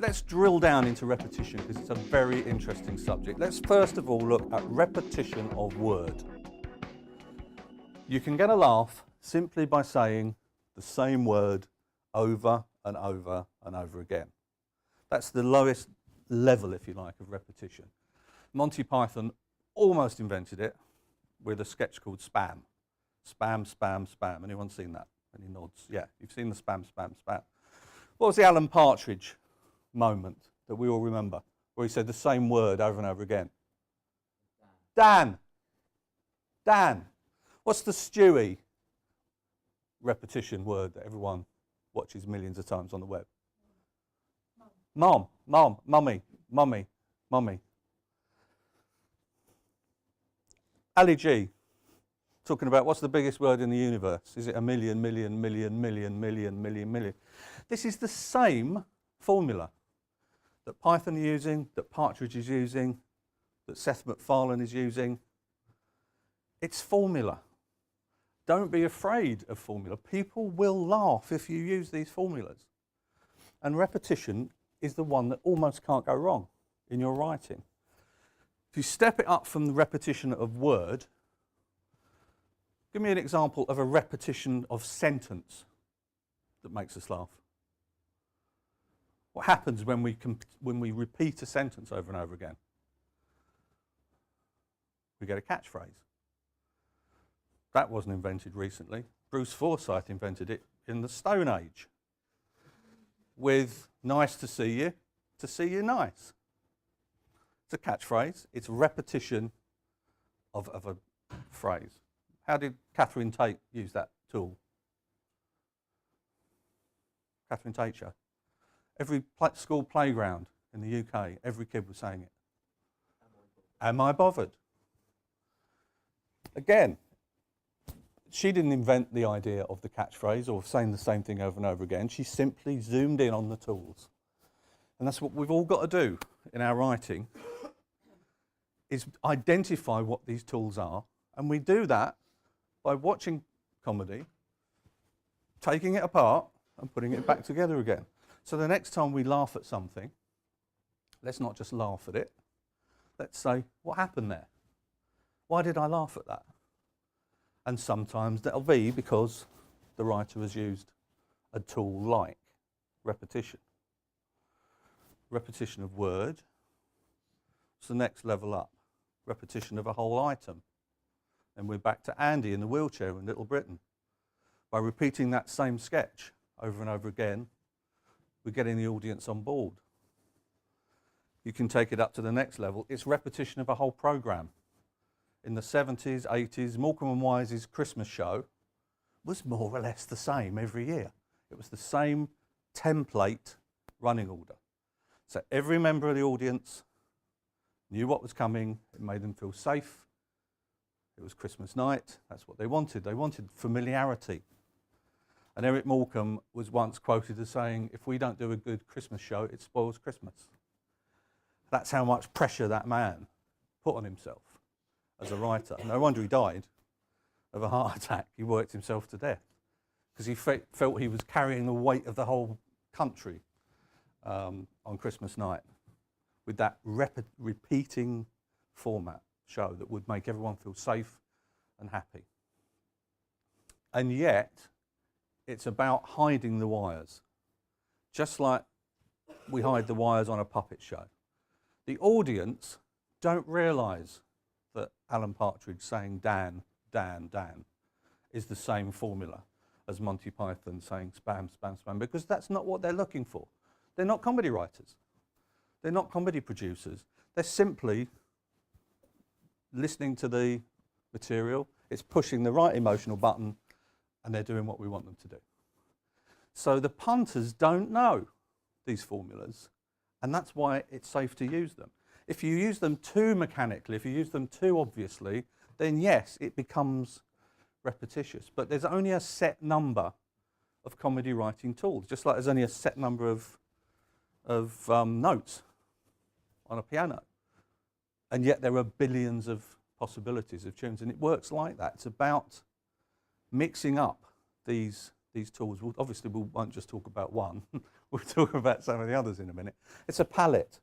Let's drill down into repetition because it's a very interesting subject. Let's first of all look at repetition of word. You can get a laugh simply by saying the same word over and over and over again. That's the lowest level, if you like, of repetition. Monty Python almost invented it with a sketch called Spam. Spam, spam, spam. Anyone seen that? Any nods? Yeah, you've seen the spam, spam, spam. What was the Alan Partridge moment that we all remember, where he said the same word over and over again? Dan. Dan. What's the Stewie repetition word that everyone watches millions of times on the web? Mom, mom, mummy, mummy, mummy. Ali G, talking about what's the biggest word in the universe? Is it a million, million, million, million, million, million, million? This is the same formula that Python are using, that Partridge is using, that Seth MacFarlane is using. It's formula. Don't be afraid of formula. People will laugh if you use these formulas. And repetition is the one that almost can't go wrong in your writing. If you step it up from the repetition of word, give me an example of a repetition of sentence that makes us laugh. What happens when we repeat a sentence over and over again? We get a catchphrase. That wasn't invented recently. Bruce Forsyth invented it in the Stone Age with nice to see you nice. It's a catchphrase. It's repetition of a phrase. How did Catherine Tate use that tool? Catherine Tate show. Every school playground in the UK, every kid was saying it. Am I bothered? Again, she didn't invent the idea of the catchphrase or saying the same thing over and over again. She simply zoomed in on the tools. And that's what we've all got to do in our writing, is identify what these tools are. And we do that by watching comedy, taking it apart and putting it back together again. So the next time we laugh at something, let's not just laugh at it. Let's say, what happened there? Why did I laugh at that? And sometimes that'll be because the writer has used a tool like repetition. Repetition of word. It's the next level up. Repetition of a whole item. And we're back to Andy in the wheelchair in Little Britain. By repeating that same sketch over and over again, we're getting the audience on board. You can take it up to the next level. It's repetition of a whole programme. In the 70s, 80s, Morecambe and Wise's Christmas show was more or less the same every year. It was the same template running order. So every member of the audience knew what was coming. It made them feel safe. It was Christmas night. That's what they wanted. They wanted familiarity. And Eric Morecambe was once quoted as saying, if we don't do a good Christmas show, it spoils Christmas. That's how much pressure that man put on himself as a writer. No wonder he died of a heart attack. He worked himself to death because he felt he was carrying the weight of the whole country on Christmas night with that repeating format show that would make everyone feel safe and happy. And yet, it's about hiding the wires, just like we hide the wires on a puppet show. The audience don't realise that Alan Partridge saying Dan, Dan, Dan is the same formula as Monty Python saying spam, spam, spam, because that's not what they're looking for. They're not comedy writers. They're not comedy producers. They're simply listening to the material. It's pushing the right emotional button and they're doing what we want them to do. So the punters don't know these formulas, and that's why it's safe to use them. If you use them too mechanically, if you use them too obviously, then yes, it becomes repetitious. But there's only a set number of comedy writing tools, just like there's only a set number of notes on a piano. And yet there are billions of possibilities of tunes, and it works like that. It's about mixing up these these tools. Obviously, we won't just talk about one. We'll talk about some of the others in a minute. It's a palette.